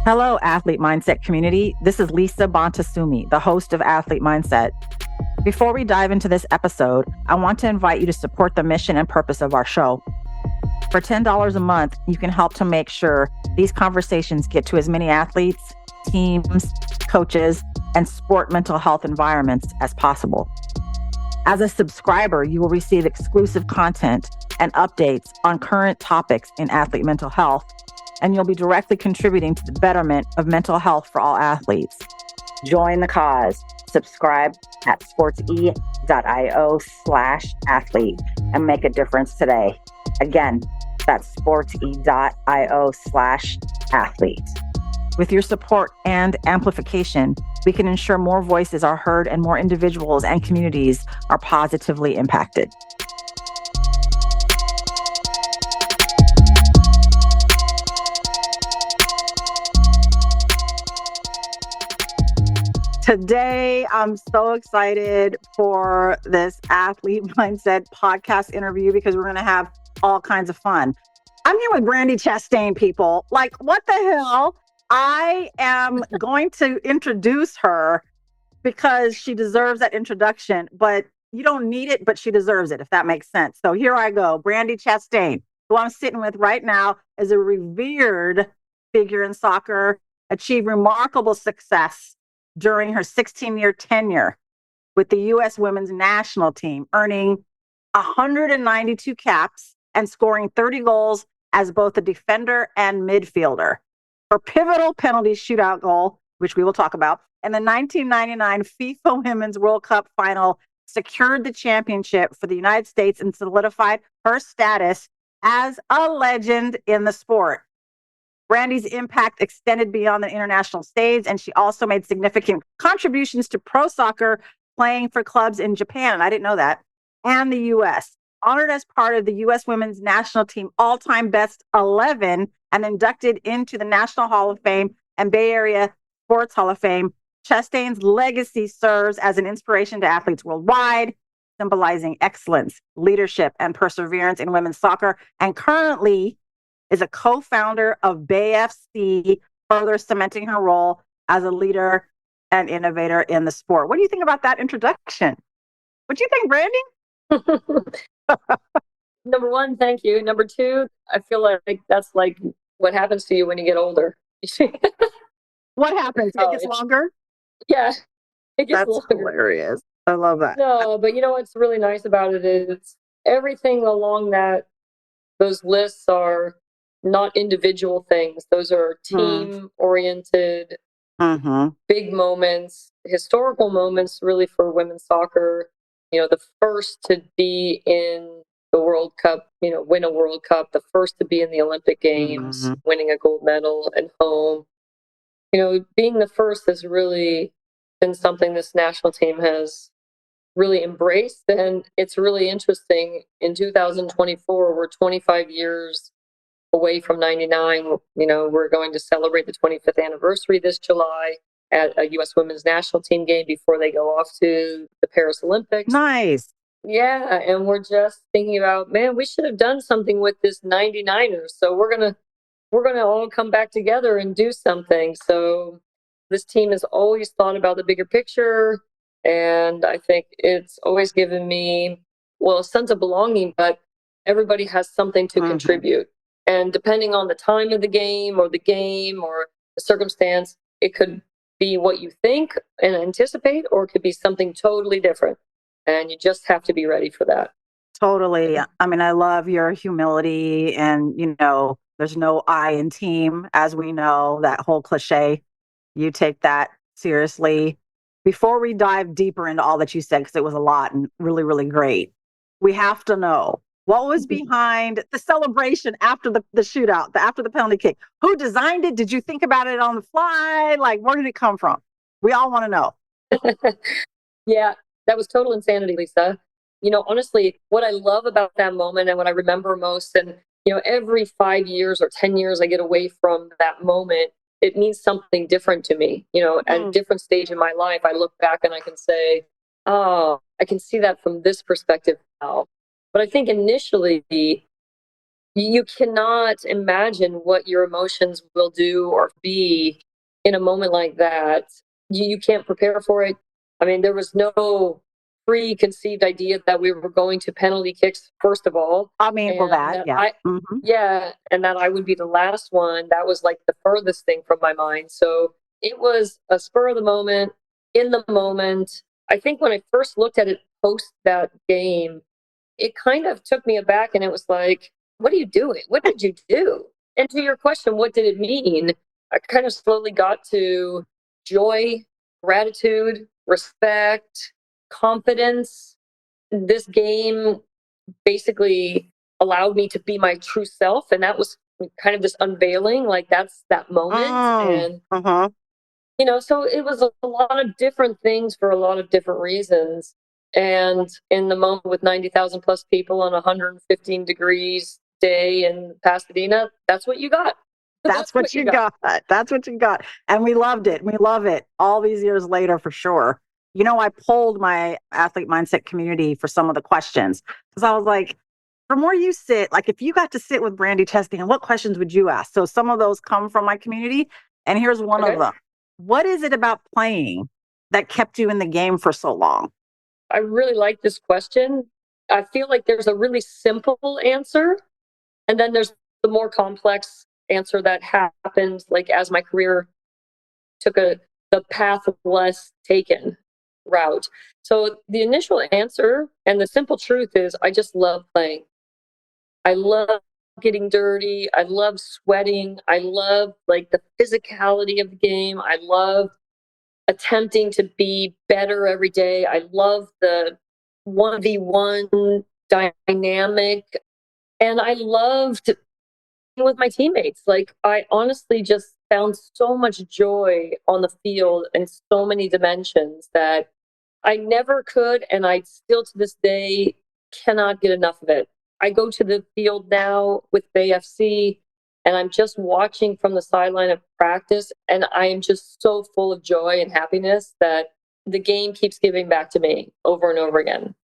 Hello, Athlete Mindset community. This is Lisa Bonta Sumii, the host of Athlete Mindset. Before we dive into this episode, I want to invite you to support the mission and purpose of our show. For $10 a month, you can help to make sure these conversations get to as many athletes, teams, coaches, and sport mental health environments as possible. As a subscriber, you will receive exclusive content and updates on current topics in athlete mental health, and you'll be directly contributing to the betterment of mental health for all athletes. Join the cause. Subscribe at sportse.io/athlete and make a difference today. Again, that's sportse.io/athlete. With your support and amplification, we can ensure more voices are heard and more individuals and communities are positively impacted. Today, I'm so excited for this Athlete Mindset podcast interview because we're going to have all kinds of fun. I'm here with Brandi Chastain, people. Like, what the hell? I am going to introduce her because she deserves that introduction, but you don't need it, but she deserves it, if that makes sense. So here I go. Brandi Chastain, who I'm sitting with right now, is a revered figure in soccer, achieved remarkable success during her 16-year tenure with the U.S. women's national team, earning 192 caps and scoring 30 goals as both a defender and midfielder. Her pivotal penalty shootout goal, which we will talk about, and the 1999 FIFA Women's World Cup final secured the championship for the United States and solidified her status as a legend in the sport. Brandi's impact extended beyond the international stage, and she also made significant contributions to pro soccer, playing for clubs in Japan, and I didn't know that, and the U.S. Honored as part of the U.S. women's national team all-time best 11 and inducted into the National Hall of Fame and Bay Area Sports Hall of Fame, Chastain's legacy serves as an inspiration to athletes worldwide, symbolizing excellence, leadership, and perseverance in women's soccer, and currently is a co-founder of Bay FC, further cementing her role as a leader and innovator in the sport. What do you think about that introduction? What do you think, Brandi? Number one, thank you. Number two, I feel like that's like what happens to you when you get older. What happens? It gets longer? Yeah, it gets That's longer. hilarious. I love that. No, but you know what's really nice about it is everything along those lists are not individual things. Those are team-oriented, big moments, historical moments really for women's soccer. You know, the first to be in the World Cup, win a World Cup, the first to be in the Olympic Games, winning a gold medal at home. Being the first has really been something this national team has really embraced. And it's really interesting. In 2024, we're 25 years away from 99. We're going to celebrate the 25th anniversary this July at a U.S. women's national team game before they go off to the Paris Olympics. Nice. Yeah, and we're just thinking about, man, we should have done something with this 99ers. So we're gonna all come back together and do something. So this team has always thought about the bigger picture, and I think it's always given me, a sense of belonging, but everybody has something to contribute. And depending on the time of the game or the circumstance, it could be what you think and anticipate, or it could be something totally different. And you just have to be ready for that. Totally. I mean, I love your humility, and, there's no I in team, as we know, that whole cliche. You take that seriously. Before we dive deeper into all that you said, because it was a lot and really, really great, we have to know what was behind the celebration after the shootout, after the penalty kick. Who designed it? Did you think about it on the fly? Like, where did it come from? We all want to know. Yeah, that was total insanity, Lisa. Honestly, what I love about that moment and what I remember most, and, every 5 years or 10 years I get away from that moment, it means something different to me. At a different stage in my life, I look back and I can say, oh, I can see that from this perspective now. But I think initially You cannot imagine what your emotions will do or be in a moment like that. You can't prepare for it. I mean, there was no preconceived idea that we were going to penalty kicks, first of all, I mean, well, and that, that yeah. Mm-hmm. yeah, and that I would be the last one. That was like the furthest thing from my mind. So it was a spur of the moment, in the moment. I think when I first looked at it post that game, it kind of took me aback and it was like, what are you doing? What did you do? And to your question, what did it mean? I kind of slowly got to joy, gratitude, respect, confidence. This game basically allowed me to be my true self. And that was kind of this unveiling, like that's that moment. And Uh-huh. so it was a lot of different things for a lot of different reasons. And in the moment with 90,000 plus people on 115 degrees day in Pasadena, that's what you got. That's what you got. That's what you got. And we loved it. We love it all these years later for sure. I polled my athlete mindset community for some of the questions because I was like, from where you sit, like if you got to sit with Brandi Chastain, what questions would you ask? So some of those come from my community. And here's one of Okay. them. What is it about playing that kept you in the game for so long? I really like this question. I feel like there's a really simple answer, and then there's the more complex answer that happened like as my career took the path of less taken route. So the initial answer and the simple truth is I just love playing. I love getting dirty. I love sweating. I love like the physicality of the game. I love attempting to be better every day. I love the 1v1 dynamic. And I loved being with my teammates. Like, I honestly just found so much joy on the field in so many dimensions that I never could. And I still to this day cannot get enough of it. I go to the field now with BFC and I'm just watching from the sideline of practice. And I am just so full of joy and happiness that the game keeps giving back to me over and over again.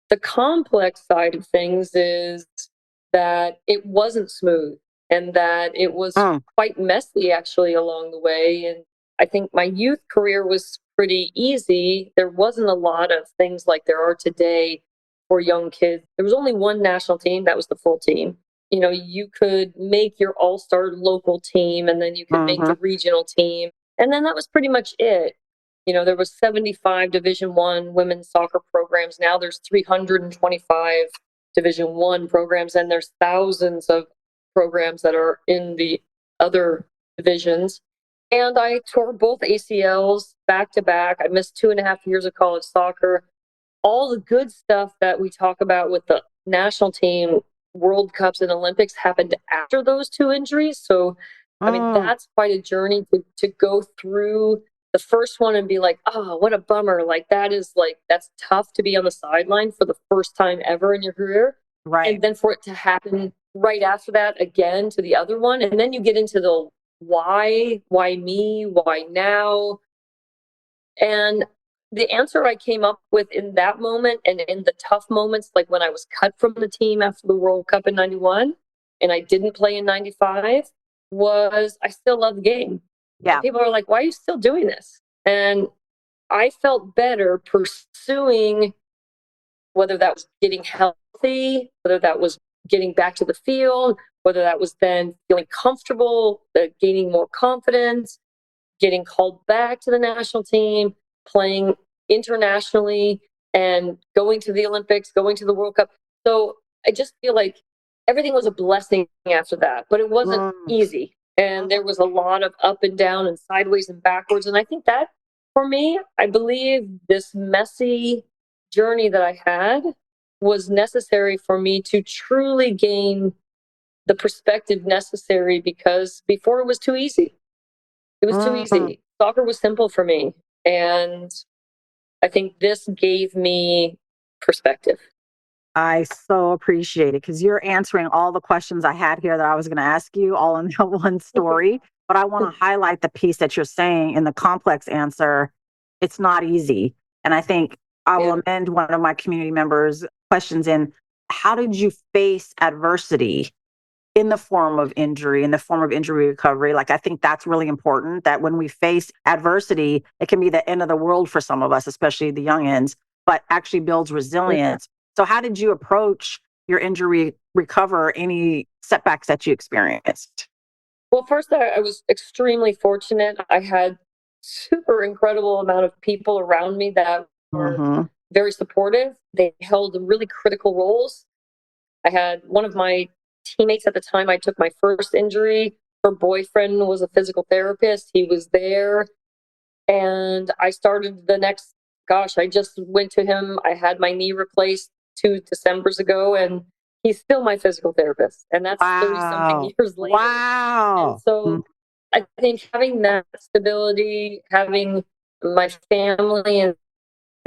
The complex side of things is that it wasn't smooth and that it was quite messy actually along the way. And I think my youth career was pretty easy. There wasn't a lot of things like there are today for young kids. There was only one national team, that was the full team. You could make your all-star local team and then you could make the regional team. And then that was pretty much it. There was 75 Division One women's soccer programs. Now there's 325 Division One programs, and there's thousands of programs that are in the other divisions. And I tore both ACLs back to back. I missed 2.5 years of college soccer. All the good stuff that we talk about with the national team, World Cups and Olympics happened after those two injuries. So, I mean, that's quite a journey to go through the first one and be like, oh, what a bummer. Like, that's tough to be on the sideline for the first time ever in your career. Right. And then for it to happen right after that again to the other one. And then you get into the why me, why now? And the answer I came up with in that moment and in the tough moments, like when I was cut from the team after the World Cup in 91 and I didn't play in 95, was I still love the game. Yeah. And people are like, why are you still doing this? And I felt better pursuing whether that was getting healthy, whether that was getting back to the field, whether that was then feeling comfortable, gaining more confidence, getting called back to the national team, playing internationally, and going to the Olympics, going to the World Cup. So I just feel like everything was a blessing after that, but it wasn't easy. And there was a lot of up and down and sideways and backwards. And I think that for me, I believe this messy journey that I had was necessary for me to truly gain the perspective necessary because before it was too easy. It was too easy. Soccer was simple for me. And I think this gave me perspective. I so appreciate it because you're answering all the questions I had here that I was going to ask you all in that one story. But I want to highlight the piece that you're saying in the complex answer. It's not easy. And I think I will amend one of my community members' questions in how did you face adversity in the form of injury, in the form of injury recovery. Like, I think that's really important, that when we face adversity, it can be the end of the world for some of us, especially the youngins, but actually builds resilience. So how did you approach your injury recover any setbacks that you experienced? Well, first, I was extremely fortunate. I had super incredible amount of people around me that were Mm-hmm. very supportive. They held really critical roles. I had one of my teammates at the time I took my first injury. Her boyfriend was a physical therapist. He was there. And I started the next, gosh, I just went to him. I had my knee replaced 2 Decembers ago, and he's still my physical therapist. And that's 30 something Wow. years later. And Wow. so I think having that stability, having my family, and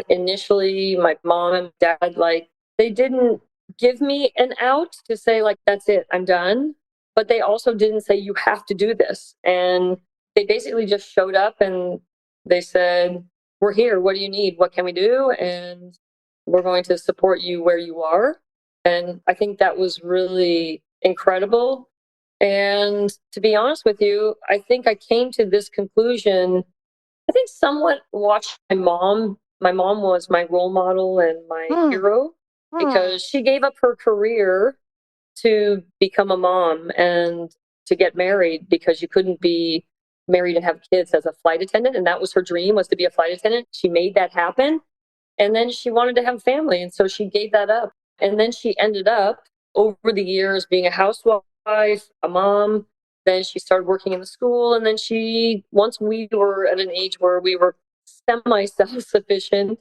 initially my mom and dad, like, they didn't give me an out to say, like, that's it, I'm done. But they also didn't say, you have to do this. And they basically just showed up and they said, we're here. What do you need? What can we do? And we're going to support you where you are. And I think that was really incredible. And to be honest with you, I think I came to this conclusion. I think somewhat watched my mom. My mom was my role model and my Mm, hero mm. because she gave up her career to become a mom and to get married because you couldn't be married and have kids as a flight attendant. And that was her dream, was to be a flight attendant. She made that happen. And then she wanted to have a family. And so she gave that up. And then she ended up over the years being a housewife, a mom. Then she started working in the school. And then once we were at an age where we were semi self sufficient,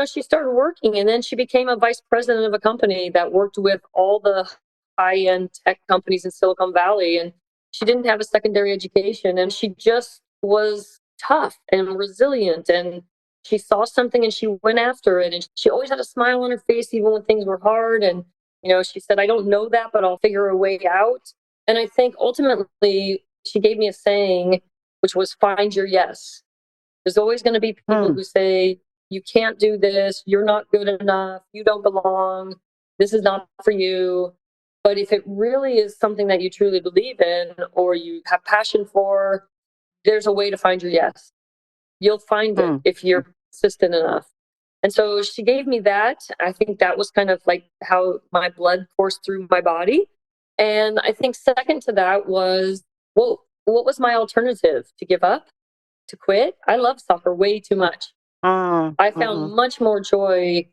she started working. And then she became a vice president of a company that worked with all the high end tech companies in Silicon Valley. And she didn't have a secondary education. And she just was tough and resilient. And she saw something and she went after it. And she always had a smile on her face, even when things were hard. And, she said, I don't know that, but I'll figure a way out. And I think ultimately she gave me a saying, which was find your yes. There's always going to be people Mm, who say, you can't do this. You're not good enough. You don't belong. This is not for you. But if it really is something that you truly believe in or you have passion for, there's a way to find your yes. You'll find it mm, if you're consistent enough. And so she gave me that. I think that was kind of like how my blood coursed through my body. And I think second to that was, well, what was my alternative? To give up? To quit? I love soccer way too much. mm, I mhm. found much more joy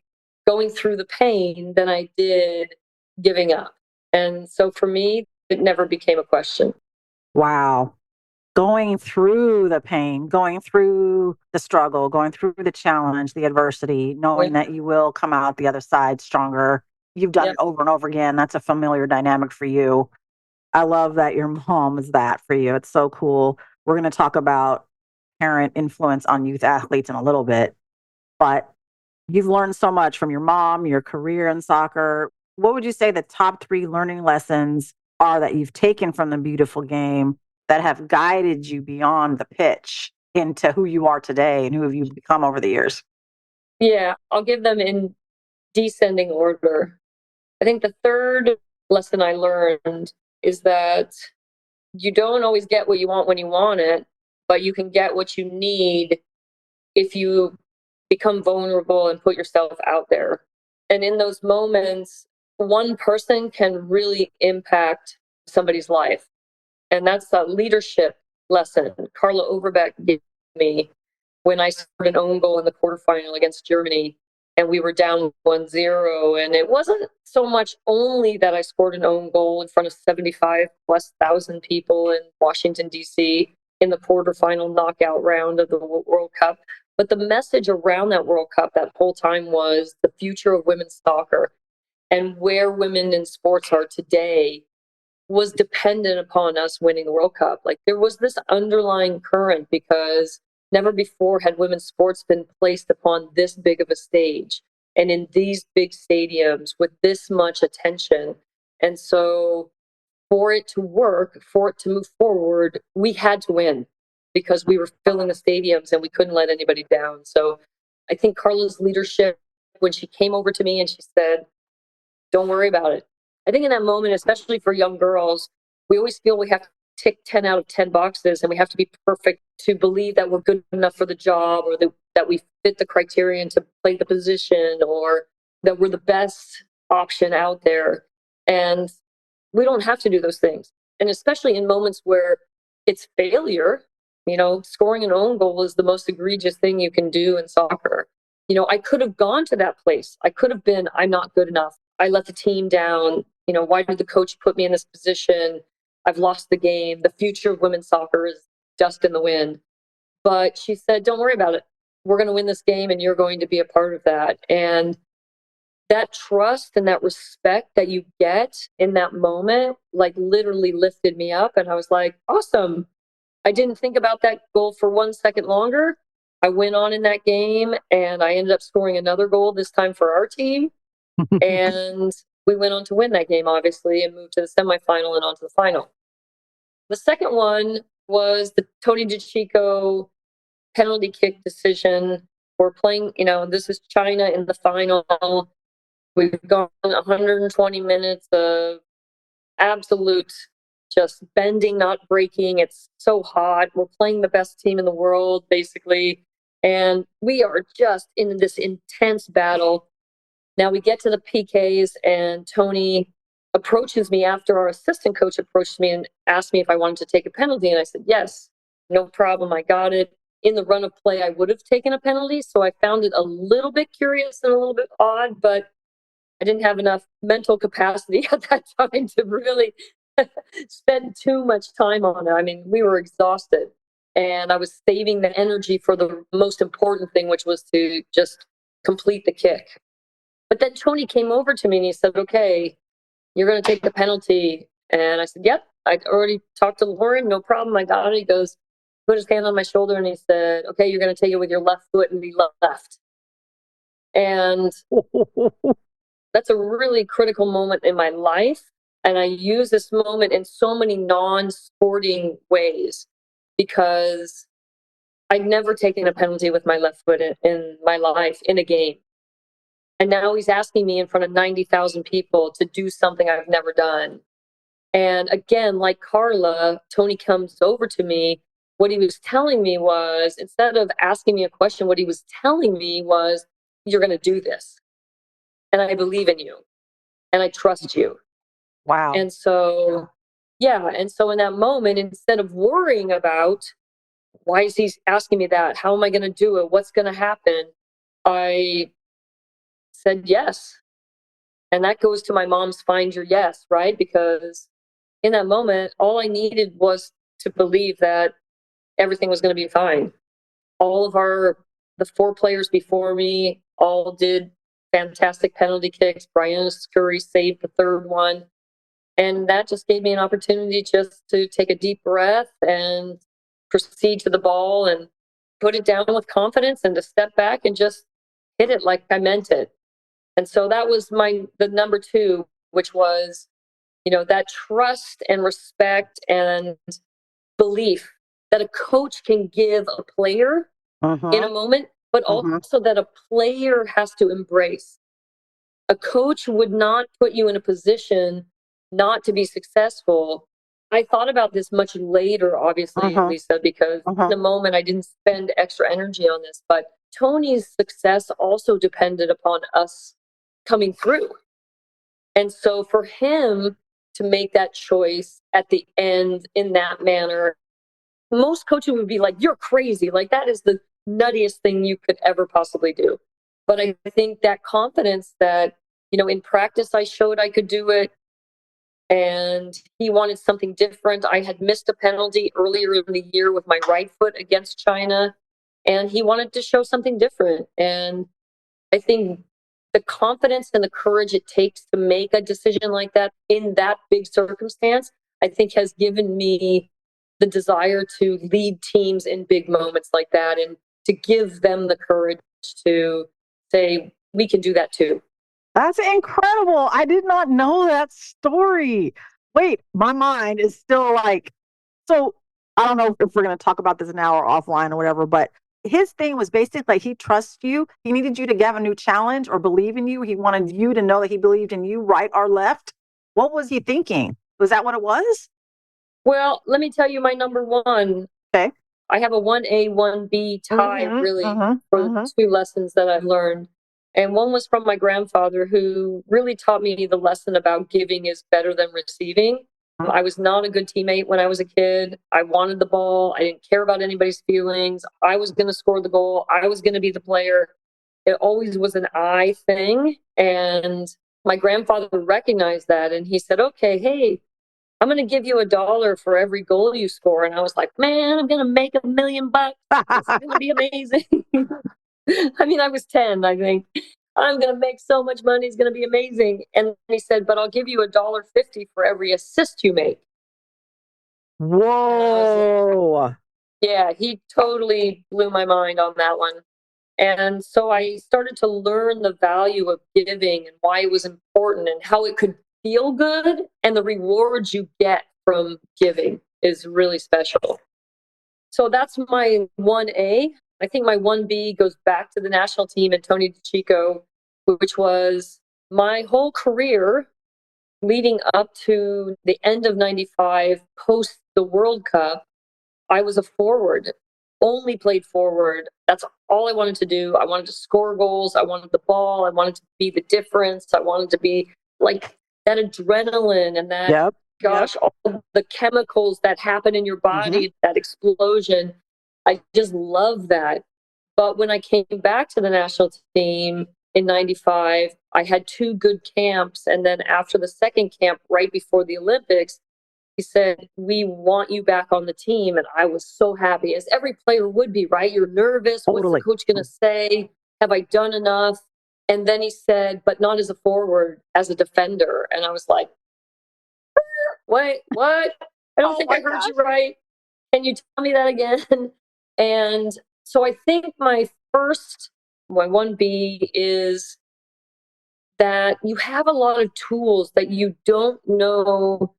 going through the pain than I did giving up. And so for me, it never became a question. Wow. Going through the pain, going through the struggle, going through the challenge, the adversity, Yeah. knowing that you will come out the other side stronger. You've done it Yep. over and over again. That's a familiar dynamic for you. I love that your mom is that for you. It's so cool. We're going to talk about parent influence on youth athletes in a little bit, but you've learned so much from your mom, your career in soccer. What would you say the top three learning lessons are that you've taken from the beautiful game that have guided you beyond the pitch into who you are today and who have you become over the years? Yeah. I'll give them in descending order. I think the third lesson I learned is that you don't always get what you want when you want it, but you can get what you need if you become vulnerable and put yourself out there. And in those moments, one person can really impact somebody's life. And that's a leadership lesson Carla Overbeck gave me when I scored an own goal in the quarterfinal against Germany and we were down 1-0. And it wasn't so much only that I scored an own goal in front of 75 plus thousand people in Washington, D.C. in the quarterfinal knockout round of the World Cup, but the message around that World Cup that whole time was the future of women's soccer and where women in sports are today was dependent upon us winning the World Cup. Like there was this underlying current because never before had women's sports been placed upon this big of a stage and in these big stadiums with this much attention. And so for it to work, for it to move forward, we had to win because we were filling the stadiums and we couldn't let anybody down. So I think Carla's leadership, when she came over to me and she said, don't worry about it. I think in that moment, especially for young girls, we always feel we have to tick 10 out of 10 boxes and we have to be perfect to believe that we're good enough for the job, or that we fit the criterion to play the position, or that we're the best option out there. And we don't have to do those things. And especially in moments where it's failure, scoring an own goal is the most egregious thing you can do in soccer. I could have gone to that place. I could have been, I'm not good enough. I let the team down. Why did the coach put me in this position? I've lost the game. The future of women's soccer is dust in the wind. But she said, don't worry about it. We're going to win this game and you're going to be a part of that. And that trust and that respect that you get in that moment, like, literally lifted me up. And I was like, awesome. I didn't think about that goal for 1 second longer. I went on in that game and I ended up scoring another goal, this time for our team. And we went on to win that game, obviously, and moved to the semifinal and on to the final. The second one was the Tony DiCicco penalty kick decision. We're playing, this is China in the final. We've gone 120 minutes of absolute just bending, not breaking. It's so hot. We're playing the best team in the world, basically. And we are just in this intense battle. Now we get to the PKs, and Tony approaches me after our assistant coach approached me and asked me if I wanted to take a penalty. And I said, yes, no problem. I got it. In the run of play, I would have taken a penalty. So I found it a little bit curious and a little bit odd, but I didn't have enough mental capacity at that time to really spend too much time on it. I mean, we were exhausted, and I was saving the energy for the most important thing, which was to just complete the kick. But then Tony came over to me and he said, okay, you're going to take the penalty. And I said, yep, I already talked to Lauren. No problem. I got it. He goes, put his hand on my shoulder and he said, okay, you're going to take it with your left foot and be left. And that's a really critical moment in my life. And I use this moment in so many non-sporting ways, because I'd never taken a penalty with my left foot in my life in a game. And now he's asking me in front of 90,000 people to do something I've never done. And again, like Carla, Tony comes over to me. What he was telling me was, instead of asking me a question, what he was telling me was, you're going to do this. And I believe in you. And I trust you. Wow. And so, yeah. And so in that moment, instead of worrying about, why is he asking me that? How am I going to do it? What's going to happen? I said yes. And that goes to my mom's find your yes, right? Because in that moment, all I needed was to believe that everything was going to be fine. All of the 4 players before me all did fantastic penalty kicks. Brianna Scurry saved the third one. And that just gave me an opportunity just to take a deep breath and proceed to the ball and put it down with confidence, and to step back and just hit it like I meant it. And so that was the number 2, which was, that trust and respect and belief that a coach can give a player in a moment, but also that a player has to embrace. A coach would not put you in a position not to be successful. I thought about this much later, obviously, Lisa, because in the moment I didn't spend extra energy on this, but Tony's success also depended upon us coming through. And so for him to make that choice at the end in that manner, most coaches would be like, you're crazy. Like, that is the nuttiest thing you could ever possibly do. But I think that confidence that, in practice I showed I could do it, and he wanted something different. I had missed a penalty earlier in the year with my right foot against China, and he wanted to show something different. And I think the confidence and the courage it takes to make a decision like that in that big circumstance, I think has given me the desire to lead teams in big moments like that, and to give them the courage to say, we can do that too. That's incredible. I did not know that story. Wait, my mind is still like, so I don't know if we're going to talk about this now or offline or whatever, but his thing was basically like, he trusts you. He needed you to have a new challenge or believe in you. He wanted you to know that he believed in you, right or left. What was he thinking? Was that what it was? Well, let me tell you my number one. Okay. I have a 1A, 1B tie really for the two lessons that I've learned. And one was from my grandfather, who really taught me the lesson about giving is better than receiving. I was not a good teammate when I was a kid. I wanted the ball. I didn't care about anybody's feelings. I was going to score the goal. I was going to be the player. It always was an I thing. And my grandfather recognized that. And he said, okay, hey, I'm going to give you $1 for every goal you score. And I was like, man, I'm going to make $1 million. This is going to be amazing. I mean, I was 10, I think. I'm going to make so much money. It's going to be amazing. And he said, but I'll give you $1.50 for every assist you make. Whoa. Yeah, he totally blew my mind on that one. And so I started to learn the value of giving and why it was important and how it could feel good. And the rewards you get from giving is really special. So that's my 1A. I think my 1B goes back to the national team and Tony DiCicco, which was my whole career leading up to the end of 95, post the World Cup. I was a forward, only played forward. That's all I wanted to do. I wanted to score goals. I wanted the ball. I wanted to be the difference. I wanted to be like that adrenaline and that, all the chemicals that happen in your body, that explosion. I just love that. But when I came back to the national team in 95, I had 2 good camps. And then after the second camp, right before the Olympics, he said, we want you back on the team. And I was so happy, as every player would be, right? You're nervous. What's the coach going to say? Have I done enough? And then he said, but not as a forward, as a defender. And I was like, wait, what? I don't think I heard you right. Can you tell me that again? And so I think my 1B is that you have a lot of tools that you don't know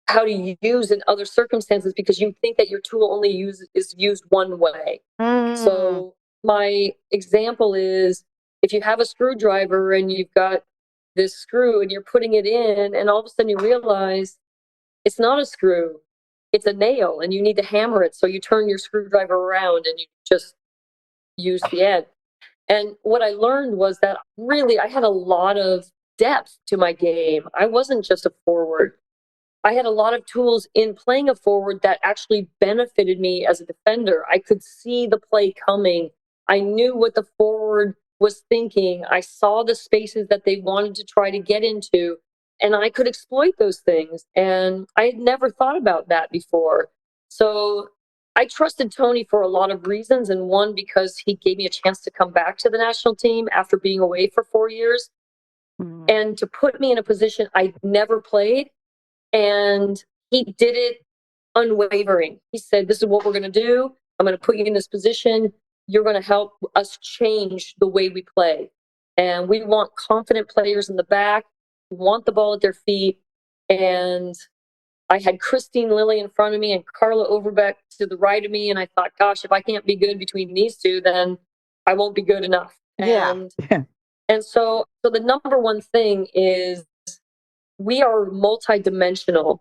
how to use in other circumstances because you think that your tool only is used one way. So my example is, if you have a screwdriver and you've got this screw and you're putting it in, and all of a sudden you realize it's not a screw, it's a nail, and you need to hammer it. So you turn your screwdriver around and you just use the end. And what I learned was that really I had a lot of depth to my game. I wasn't just a forward. I had a lot of tools in playing a forward that actually benefited me as a defender. I could see the play coming. I knew what the forward was thinking. I saw the spaces that they wanted to try to get into, and I could exploit those things. And I had never thought about that before. So I trusted Tony for a lot of reasons. And one, because he gave me a chance to come back to the national team after being away for 4 years and to put me in a position I'd never played. And he did it unwavering. He said, this is what we're going to do. I'm going to put you in this position. You're going to help us change the way we play. And we want confident players in the back, who want the ball at their feet. And I had Christine Lilly in front of me and Carla Overbeck to the right of me. And I thought, gosh, if I can't be good between these two, then I won't be good enough. And so the number one thing is, we are multidimensional.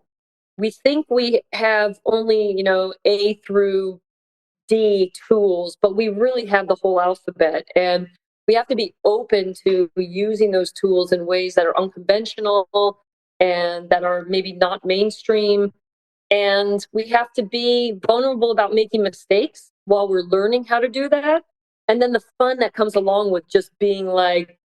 We think we have only, A through D tools, but we really have the whole alphabet. And we have to be open to using those tools in ways that are unconventional and that are maybe not mainstream. And we have to be vulnerable about making mistakes while we're learning how to do that. And then the fun that comes along with just being like,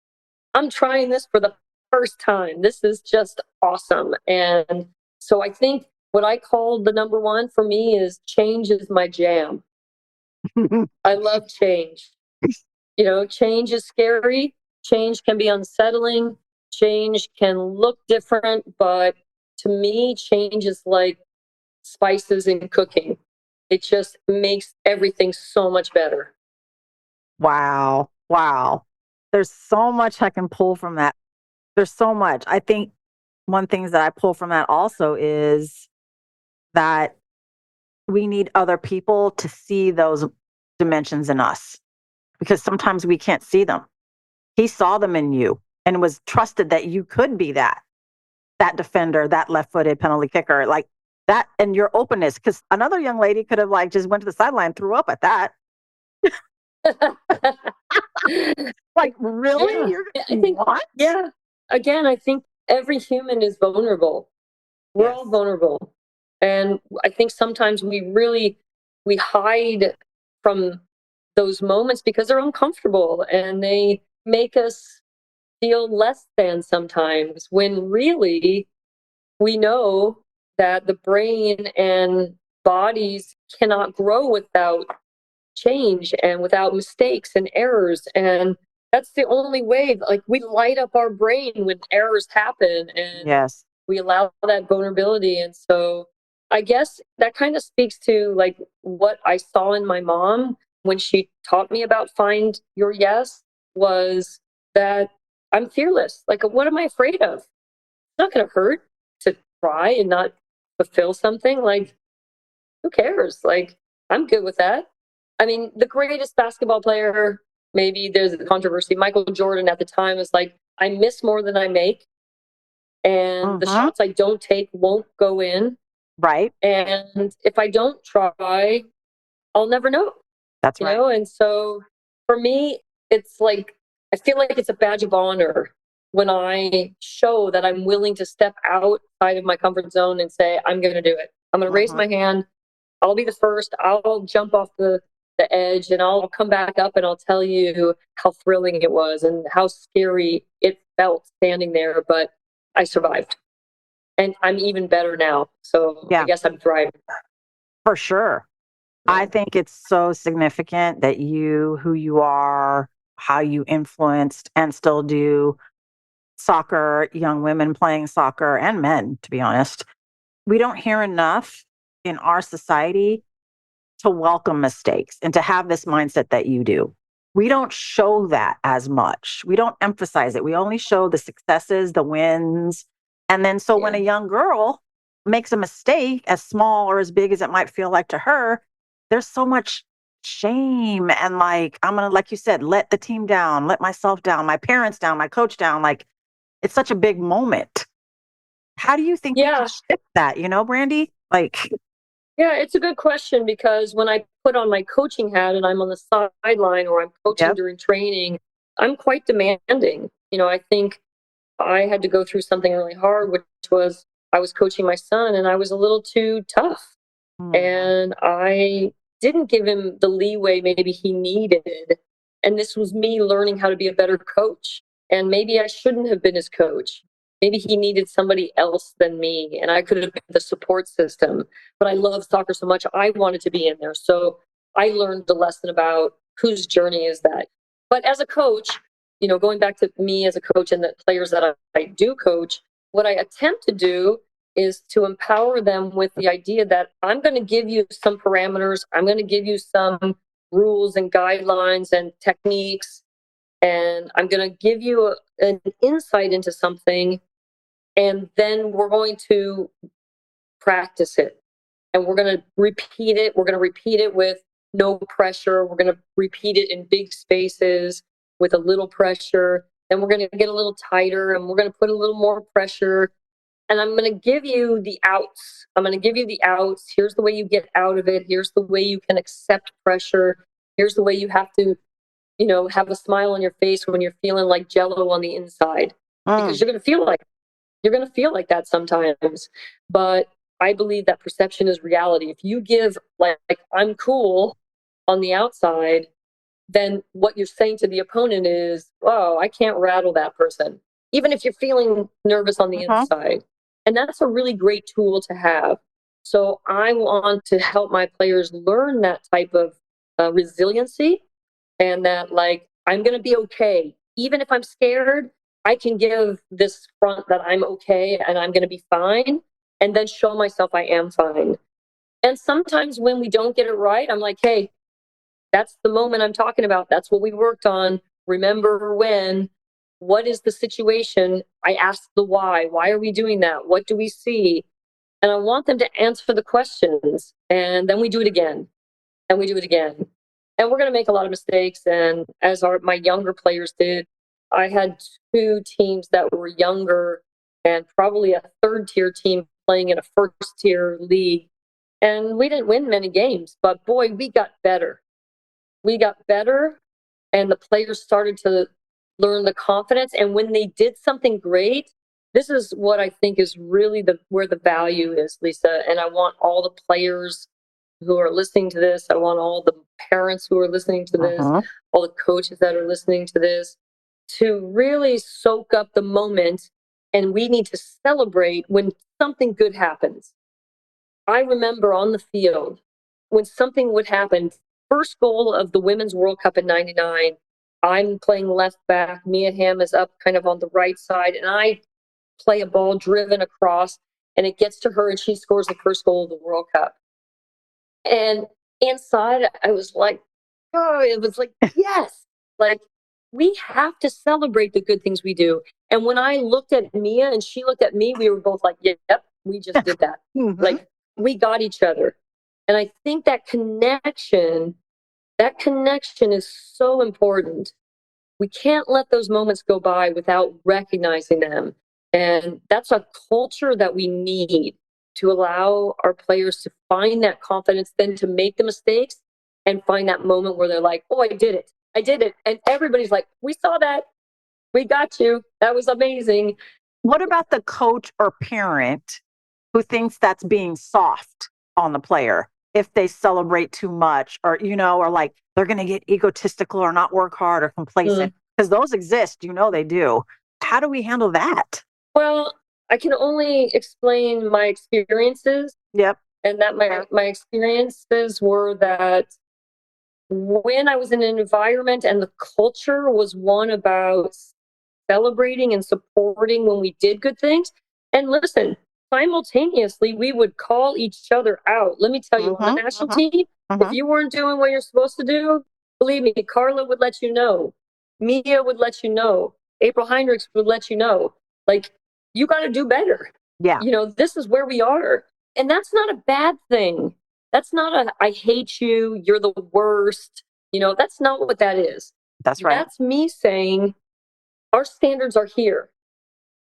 I'm trying this for the first time. This is just awesome. And so I think what I call the number one for me is change is my jam. I love change. Change is scary. Change can be unsettling. Change can look different. But to me, change is like spices in cooking. It just makes everything so much better. Wow. Wow. There's so much I can pull from that. There's so much. I think one thing that I pull from that also is that we need other people to see those dimensions in us, because sometimes we can't see them. He saw them in you and was trusted that you could be that. that defender, that left-footed penalty kicker, like that, and your openness. Because another young lady could have like just went to the sideline, threw up at that. Like, really? Yeah. You're I think, what? yeah. Again, I think every human is vulnerable. We're Yes. all vulnerable. And I think sometimes we hide from those moments because they're uncomfortable and they make us feel less than sometimes, when really we know that the brain and bodies cannot grow without change and without mistakes and errors. And that's the only way. Like, we light up our brain when errors happen, and Yes. we allow that vulnerability. And so I guess that kind of speaks to like what I saw in my mom when she taught me about find your yes, was that I'm fearless. Like, what am I afraid of? It's not going to hurt to try and not fulfill something. Like, who cares? Like, I'm good with that. I mean, the greatest basketball player, maybe there's a controversy, Michael Jordan at the time was like, I miss more than I make. And the Mm-hmm. shots I don't take won't go in. Right. And if I don't try, I'll never know, That's right. And so for me, it's like, I feel like it's a badge of honor when I show that I'm willing to step outside of my comfort zone and say, I'm going to do it. I'm going to raise Mm-hmm. my hand. I'll be the first. I'll jump off the edge and I'll come back up and I'll tell you how thrilling it was and how scary it felt standing there. But I survived. And I'm even better now. So I Yeah, guess I'm thriving. for sure. I Yeah. think it's so significant that you, who you are, how you influenced and still do soccer, young women playing soccer and men, to be honest. We don't hear enough in our society to welcome mistakes and to have this mindset that you do. We don't show that as much. We don't emphasize it. We only show the successes, the wins. And then so when Yeah. a young girl makes a mistake, as small or as big as it might feel like to her, there's so much shame and like, I'm going to, like you said, let the team down, let myself down, my parents down, my coach down. Like, it's such a big moment. How do you think we could Yeah. shift that, Brandi? Like, Yeah, it's a good question, because when I put on my coaching hat and I'm on the sideline or I'm coaching yep. during training, I'm quite demanding. I think I had to go through something really hard, which was I was coaching my son and I was a little too tough. Mm, And I didn't give him the leeway maybe he needed. And this was me learning how to be a better coach. And maybe I shouldn't have been his coach. Maybe he needed somebody else than me, and I could have been the support system. But I love soccer so much, I wanted to be in there. So I learned the lesson about whose journey is that. But as a coach, going back to me as a coach and the players that I do coach, what I attempt to do is to empower them with the idea that I'm going to give you some parameters, I'm going to give you some rules and guidelines and techniques, and I'm going to give you an insight into something, and then we're going to practice it. And we're going to repeat it. We're going to repeat it with no pressure. We're going to repeat it in big spaces with a little pressure. Then we're going to get a little tighter and we're going to put a little more pressure. And I'm going to give you the outs. I'm going to give you the outs. Here's the way you get out of it. Here's the way you can accept pressure. Here's the way you have to, have a smile on your face when you're feeling like jello on the inside, because mm, you're going to feel like that sometimes. But I believe that perception is reality. If you give like I'm cool on the outside, then what you're saying to the opponent is, "Oh, I can't rattle that person," even if you're feeling nervous on the mhm. inside. And that's a really great tool to have. So I want to help my players learn that type of resiliency, and that like I'm going to be okay. Even if I'm scared, I can give this front that I'm okay and I'm going to be fine, and then show myself I am fine. And sometimes when we don't get it right, I'm like, hey, that's the moment I'm talking about. That's what we worked on. Remember when? What is the situation? I ask the why. Why are we doing that? What do we see? And I want them to answer the questions. And then we do it again. And we do it again. And we're going to make a lot of mistakes. And as my younger players did, I had two teams that were younger and probably a third tier team playing in a first tier league. And we didn't win many games, but boy, we got better. We got better, and the players started to learn the confidence. And when they did something great, this is what I think is really where the value is, Lisa. And I want all the players who are listening to this, I want all the parents who are listening to this, all the coaches that are listening to this, to really soak up the moment. And we need to celebrate when something good happens. I remember on the field when something would happen. First goal of the Women's World Cup in '99, I'm playing left back. Mia Hamm is up kind of on the right side, and I play a ball driven across, and it gets to her, and she scores the first goal of the World Cup. And inside, I was like, oh, it was like, yes, like we have to celebrate the good things we do. And when I looked at Mia and she looked at me, we were both like, yep, we just did that. Like we got each other. And I think that connection is so important. We can't let those moments go by without recognizing them. And that's a culture that we need to allow our players to find that confidence, then to make the mistakes and find that moment where they're like, oh, I did it. I did it. And everybody's like, we saw that. We got you. That was amazing. What about the coach or parent who thinks that's being soft on the player if they celebrate too much, or, or like they're going to get egotistical or not work hard or complacent? Because those exist, they do. How do we handle that? Well, I can only explain my experiences. Yep. And that my experiences were that when I was in an environment and the culture was one about celebrating and supporting when we did good things. And listen, simultaneously, we would call each other out. Let me tell you, on the national team, if you weren't doing what you're supposed to do, believe me, Carla would let you know. Mia would let you know. April Heinrichs would let you know. Like, you got to do better. Yeah. This is where we are. And that's not a bad thing. That's not I hate you, you're the worst. That's not what that is. That's right. That's me saying, our standards are here.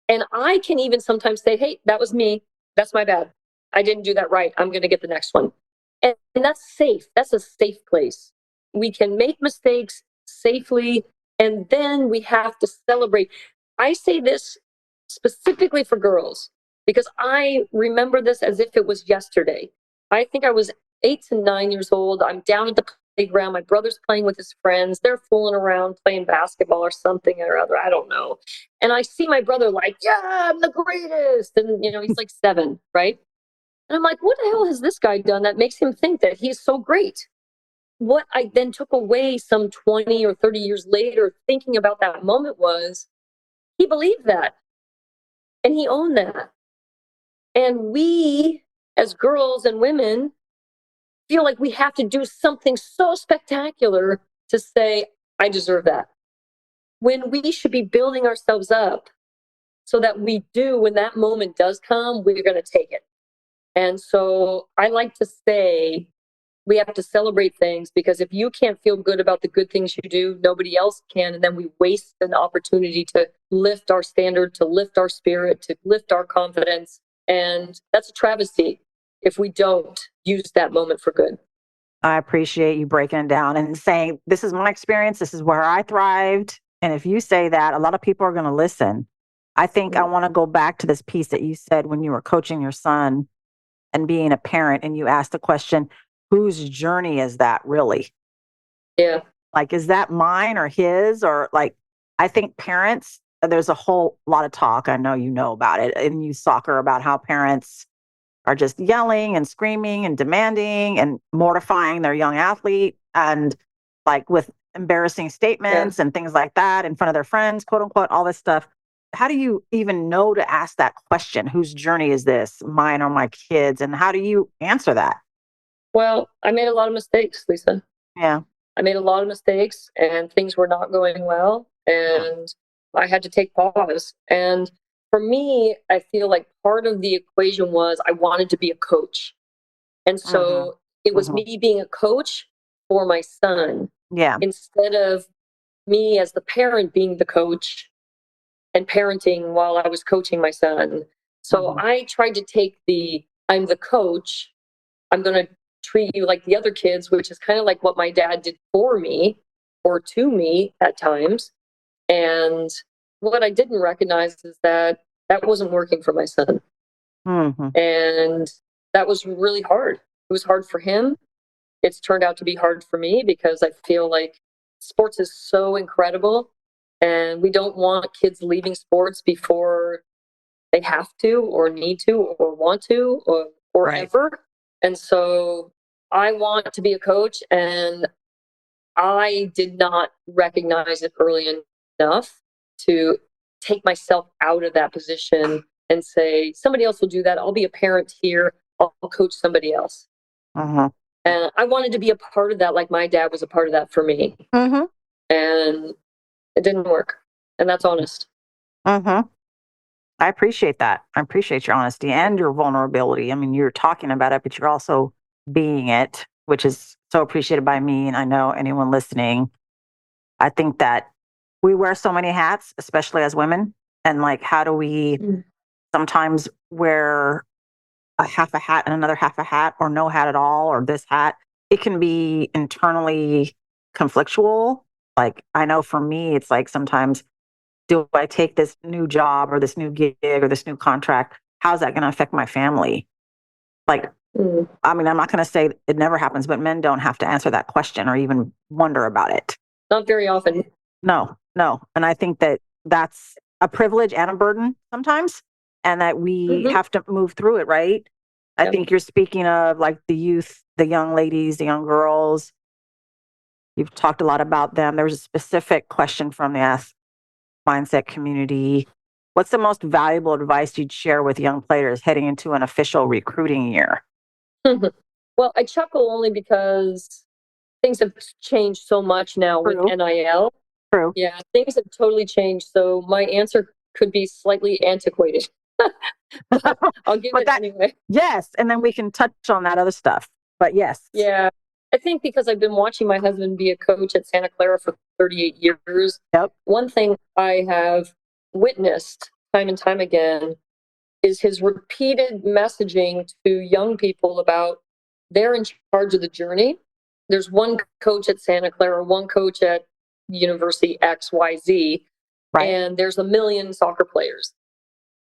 And I can even sometimes say, hey, that was me. That's my bad. I didn't do that right. I'm going to get the next one. And that's safe. That's a safe place. We can make mistakes safely, and then we have to celebrate. I say this specifically for girls because I remember this as if it was yesterday. I think I was 8 to 9 years old. I'm down at the playground. My brother's playing with his friends. They're fooling around playing basketball or something or other. I don't know. And I see my brother like, yeah, I'm the greatest. And, he's like 7, right? And I'm like, what the hell has this guy done that makes him think that he's so great? What I then took away some 20 or 30 years later thinking about that moment was he believed that. And he owned that. And we, as girls and women, feel like we have to do something so spectacular to say, I deserve that. When we should be building ourselves up so that we do, when that moment does come, we're going to take it. And so I like to say we have to celebrate things, because if you can't feel good about the good things you do, nobody else can. And then we waste an opportunity to lift our standard, to lift our spirit, to lift our confidence. And that's a travesty if we don't use that moment for good. I appreciate you breaking it down and saying, this is my experience. This is where I thrived. And if you say that, a lot of people are going to listen. I think I want to go back to this piece that you said when you were coaching your son and being a parent, and you asked the question, whose journey is that really? Yeah. Like, is that mine or his? Or like, I think parents, there's a whole lot of talk. I know you know about it in youth soccer about how parents are just yelling and screaming and demanding and mortifying their young athlete, and like with embarrassing statements and things like that in front of their friends, quote unquote, all this stuff. How do you even know to ask that question? Whose journey is this, mine or my kids? And how do you answer that? Well, I made a lot of mistakes, Lisa. Yeah. I made a lot of mistakes and things were not going well. And I had to take pause. And for me, I feel like part of the equation was I wanted to be a coach. And so it was me being a coach for my son. Yeah. Instead of me as the parent being the coach. and parenting while I was coaching my son. So I tried to take I'm the coach, I'm going to treat you like the other kids, which is kind of like what my dad did for me or to me at times. And what I didn't recognize is that wasn't working for my son. And that was really hard. It was hard for him. It's turned out to be hard for me because I feel like sports is so incredible, and we don't want kids leaving sports before they have to or need to or want to or ever. And so I want to be a coach, and I did not recognize it early enough to take myself out of that position and say, somebody else will do that. I'll be a parent here. I'll coach somebody else. And I wanted to be a part of that, like my dad was a part of that for me. And it didn't work. And that's honest. I appreciate that. I appreciate your honesty and your vulnerability. I mean, you're talking about it, but you're also being it, which is so appreciated by me. And I know anyone listening. I think that we wear so many hats, especially as women. And like, how do we sometimes wear a half a hat and another half a hat, or no hat at all, or this hat? It can be internally conflictual. Like, I know for me, it's like sometimes, do I take this new job or this new gig or this new contract? How's that going to affect my family? Like, I mean, I'm not going to say it never happens, but men don't have to answer that question or even wonder about it. Not very often. No. And I think that that's a privilege and a burden sometimes, and that we have to move through it, right? I think you're speaking of like the youth, the young ladies, the young girls. You've talked a lot about them. There was a specific question from the mindset community. What's the most valuable advice you'd share with young players heading into an official recruiting year? Well, I chuckle only because things have changed so much now with NIL. True. Yeah, things have totally changed. So my answer could be slightly antiquated. I'll give it anyway. Yes, and then we can touch on that other stuff. But yes. Yeah. I think because I've been watching my husband be a coach at Santa Clara for 38 years, one thing I have witnessed time and time again is his repeated messaging to young people about they're in charge of the journey. There's one coach at Santa Clara, one coach at University XYZ, and there's a million soccer players.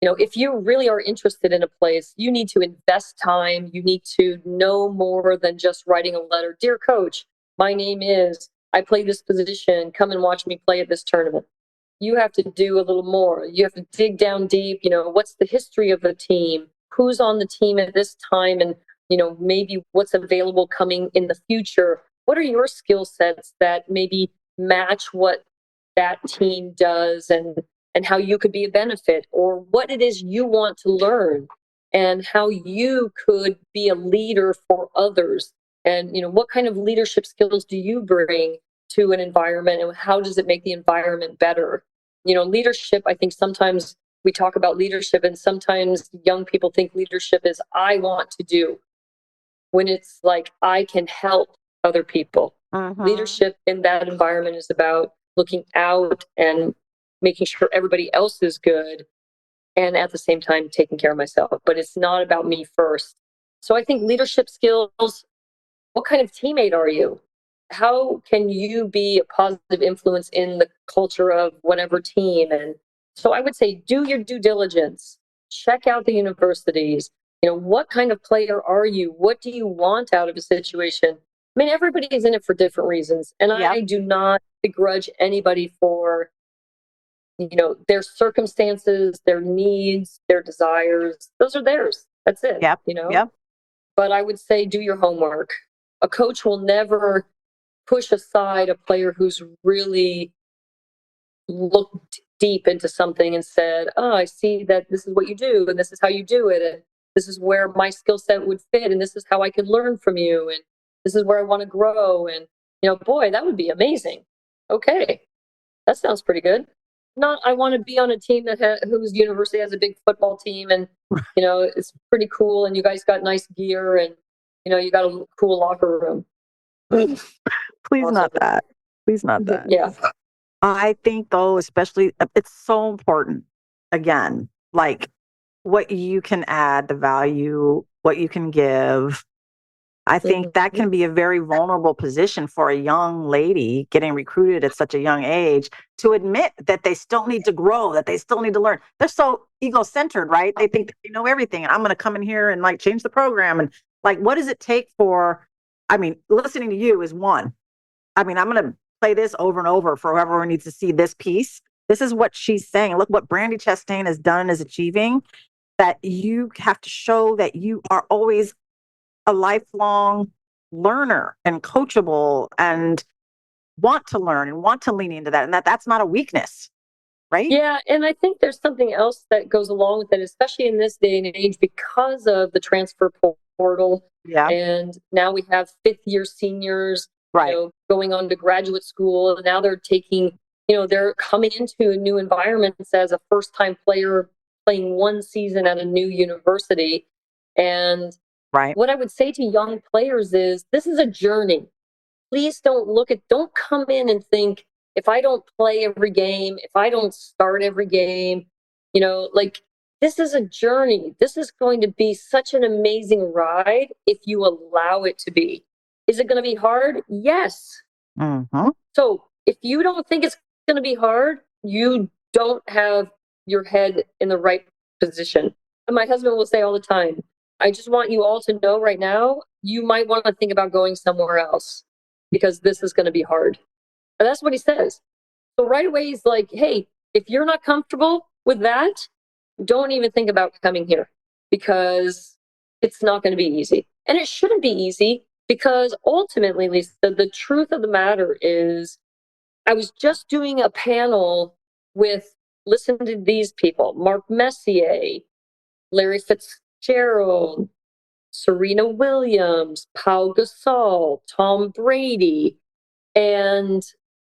You know, if you really are interested in a place, you need to invest time. You need to know more than just writing a letter. Dear coach, my name is, I play this position. Come and watch me play at this tournament. You have to do a little more. You have to dig down deep. You know, what's the history of the team? Who's on the team at this time? And, you know, maybe what's available coming in the future? What are your skill sets that maybe match what that team does, and how you could be a benefit, or what it is you want to learn, and how you could be a leader for others, and, you know, what kind of leadership skills do you bring to an environment, and how does it make the environment better? You know, leadership, I think sometimes we talk about leadership, and sometimes young people think leadership is I want to do, when it's like I can help other people. Leadership in that environment is about looking out and making sure everybody else is good, and at the same time taking care of myself. But it's not about me first. So I think leadership skills, what kind of teammate are you? How can you be a positive influence in the culture of whatever team? And so I would say do your due diligence. Check out the universities. You know, what kind of player are you? What do you want out of a situation? I mean, everybody is in it for different reasons. And I do not begrudge anybody for, you know, their circumstances, their needs, their desires. Those are theirs. That's it. You know? But I would say do your homework. A coach will never push aside a player who's really looked deep into something and said, oh, I see that this is what you do, and this is how you do it, and this is where my skill set would fit, and this is how I could learn from you, and this is where I want to grow. And, you know, boy, that would be amazing. Okay, that sounds pretty good. Not, I want to be on a team that whose university has a big football team, and, you know, it's pretty cool, and you guys got nice gear, and, you know, you got a cool locker room. Please not that. Please not that. Yeah. I think though, especially it's so important. Again, like what you can add, the value, what you can give. I think that Mhm. can be a very vulnerable position for a young lady getting recruited at such a young age to admit that they still need to grow, that they still need to learn. They're so ego-centered, right? They think that they know everything and I'm going to come in here and like change the program. And like, what does it take for, I mean, listening to you is one. I mean, I'm going to play this over and over for whoever needs to see this piece. This is what she's saying. Look what Brandi Chastain has done, is achieving, that you have to show that you are always a lifelong learner and coachable and want to learn and want to lean into that, and that's not a weakness, right? Yeah, and I think there's something else that goes along with it, especially in this day and age, because of the transfer portal. Yeah. And now we have fifth year seniors, Right. going on to graduate school. And now they're taking, they're coming into a new environment as a first time player playing one season at a new university. And Right. what I would say to young players is this is a journey. Please don't come in and think, if I don't play every game, if I don't start every game, like, this is a journey. This is going to be such an amazing ride if you allow it to be. Is it going to be hard? Yes. Mm-hmm. So if you don't think it's going to be hard, you don't have your head in the right position. And my husband will say all the time, I just want you all to know right now, you might want to think about going somewhere else because this is going to be hard. And that's what he says. So right away, he's like, hey, if you're not comfortable with that, don't even think about coming here because it's not going to be easy. And it shouldn't be easy because ultimately, Lisa, the truth of the matter is I was just doing a panel with, listen to these people: Mark Messier, Larry Fitzgerald, Serena Williams, Pau Gasol, Tom Brady. And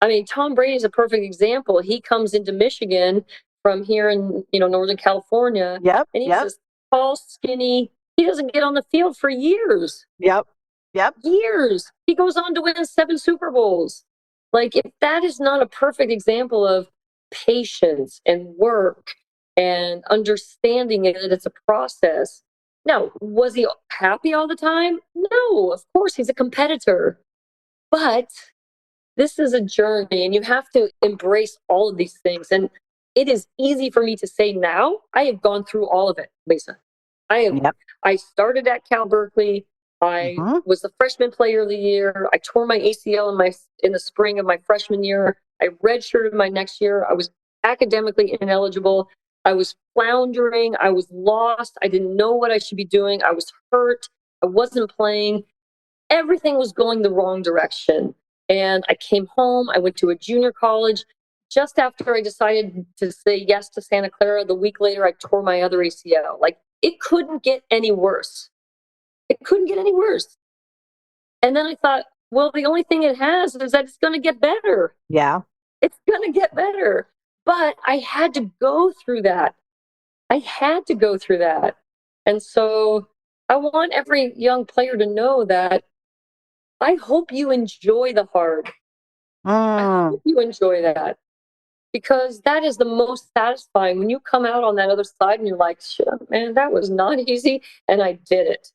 I mean, Tom Brady is a perfect example. He comes into Michigan from here in, Northern California, Yep. and he's Yep. this tall, skinny. He doesn't get on the field for years. Yep. Yep. Years. He goes on to win 7 Super Bowls. Like, if that is not a perfect example of patience and work and understanding it, that it's a process. Now, was he happy all the time? No, of course, he's a competitor. But this is a journey and you have to embrace all of these things. And it is easy for me to say now. I have gone through all of it, Lisa. Yep. I started at Cal Berkeley. I Mm-hmm. was the freshman player of the year. I tore my ACL in the spring of my freshman year. I redshirted my next year. I was academically ineligible. I was floundering. I was lost. I didn't know what I should be doing. I was hurt. I wasn't playing. Everything was going the wrong direction. And I came home. I went to a junior college. Just after I decided to say yes to Santa Clara, the week later, I tore my other ACL. Like, it couldn't get any worse. It couldn't get any worse. And then I thought, well, the only thing it has is that it's going to get better. Yeah. It's going to get better. But I had to go through that. I had to go through that. And so I want every young player to know that I hope you enjoy the hard. I Mm. hope you enjoy that because that is the most satisfying when you come out on that other side and you're like, shit, man, that was not easy. And I did it.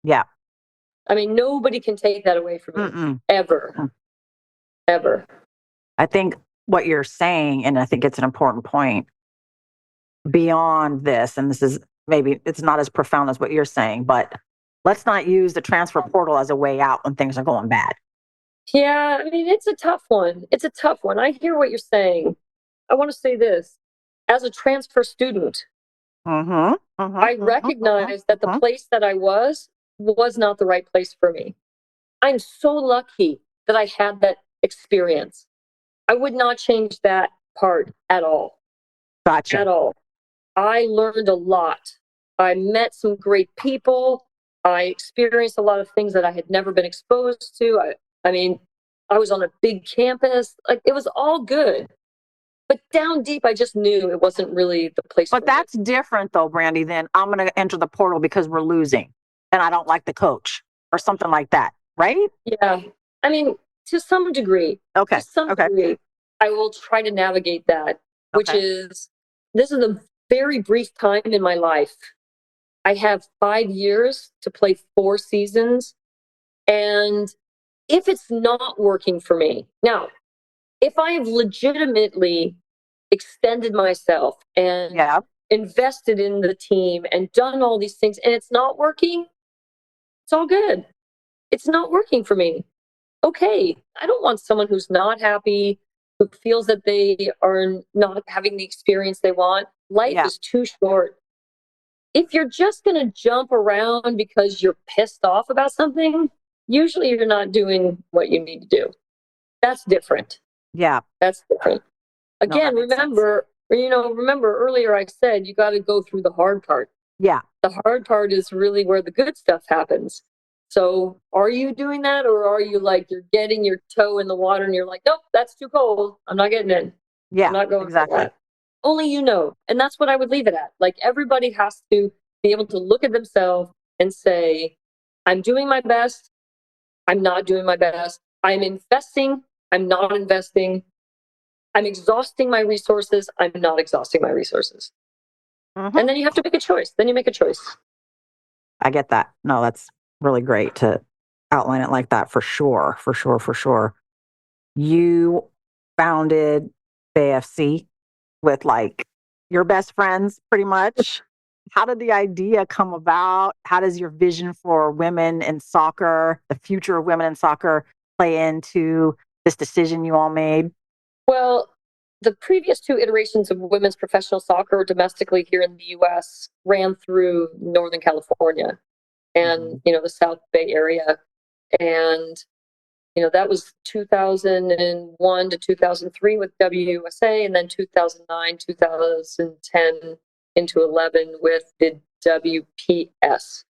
Yeah. I mean, nobody can take that away from me Mm-mm. ever, ever. I think what you're saying, and I think it's an important point beyond this, and this is maybe it's not as profound as what you're saying, but let's not use the transfer portal as a way out when things are going bad. Yeah, I mean, it's a tough one. It's a tough one. I hear what you're saying. I want to say this as a transfer student, Mm-hmm. I Mm-hmm. Mm-hmm. recognized that the Mm-hmm. place that I was not the right place for me. I'm so lucky that I had that experience. I would not change that part at all. Gotcha. At all. I learned a lot. I met some great people. I experienced a lot of things that I had never been exposed to. I mean, I was on a big campus. Like, it was all good. But down deep, I just knew it wasn't really the place But for me. that's different though, Brandi, than I'm going to enter the portal because we're losing and I don't like the coach or something like that, right? Yeah. I mean, to some degree, to Okay. some Okay. degree. I will try to navigate that, which is, this is a very brief time in my life. I have 5 years to play 4 seasons. And if it's not working for me, now, if I have legitimately extended myself and invested in the team and done all these things and it's not working, it's all good. It's not working for me. Okay. I don't want someone who's not happy, who feels that they are not having the experience they want. Life is too short. If you're just going to jump around because you're pissed off about something, usually you're not doing what you need to do. That's different. Yeah. That's different. Again, remember earlier I said you got to go through the hard part. Yeah. The hard part is really where the good stuff happens. So are you doing that, or are you like, you're getting your toe in the water and you're like, nope, that's too cold. I'm not getting in. Yeah, I'm not going for that. Only you know. And that's what I would leave it at. Like, everybody has to be able to look at themselves and say, I'm doing my best. I'm not doing my best. I'm investing. I'm not investing. I'm exhausting my resources. I'm not exhausting my resources. And then you have to make a choice. Then you make a choice. I get that. No, that's really great to outline it like that, for sure. For sure. For sure. You founded BFC with like your best friends, pretty much. How did the idea come about? How does your vision for women in soccer, the future of women in soccer, play into this decision you all made? Well, the previous 2 iterations of women's professional soccer domestically here in the US ran through Northern California and, the South Bay area. And, that was 2001 to 2003 with WUSA, and then 2009, 2010 into 11 with the WPS.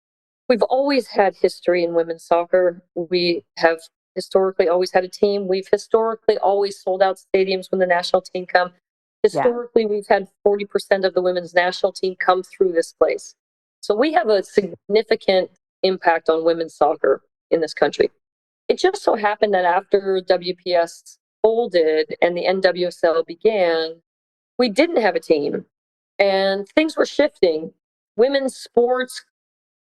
We've always had history in women's soccer. We have historically always had a team. We've historically always sold out stadiums when the national team come. Historically, we've had 40% of the women's national team come through this place. So we have a significant impact on women's soccer in this country. It just so happened that after WPS folded and the NWSL began, we didn't have a team and things were shifting. Women's sports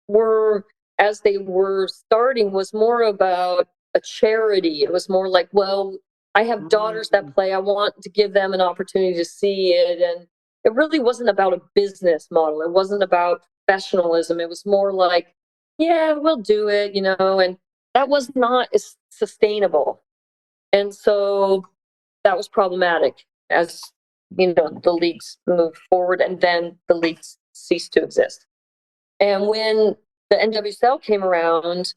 were, as they were starting, was more about a charity. It was more like, well, I have daughters that play. I want to give them an opportunity to see it. And it really wasn't about a business model. It wasn't about professionalism. It was more like, yeah, we'll do it, and that was not as sustainable. And so that was problematic as, the leagues moved forward and then the leagues ceased to exist. And when the NWSL came around,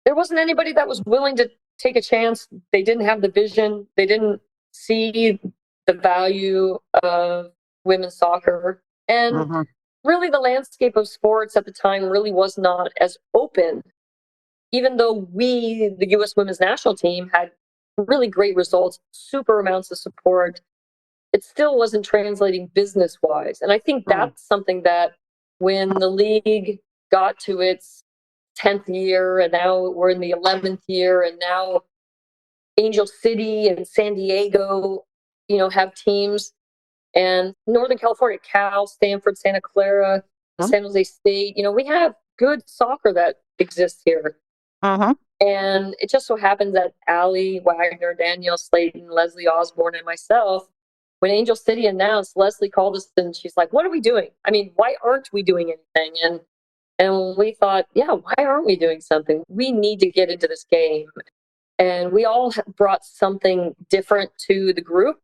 there wasn't anybody that was willing to take a chance. They didn't have the vision. They didn't see the value of women's soccer. And really, the landscape of sports at the time really was not as open. Even though we, the U.S. women's national team, had really great results, super amounts of support, it still wasn't translating business-wise. And I think that's something that when the league got to its 10th year, and now we're in the 11th year, and now Angel City and San Diego, have teams, and Northern California, Cal, Stanford, Santa Clara, San Jose State, we have good soccer that exists here. And it just so happens that Allie Wagner, Danielle Slayton, Leslie Osborne, and myself, when Angel City announced, Leslie called us and she's like, what are we doing? I mean, why aren't we doing anything? And we thought, yeah, why aren't we doing something? We need to get into this game. And we all brought something different to the group.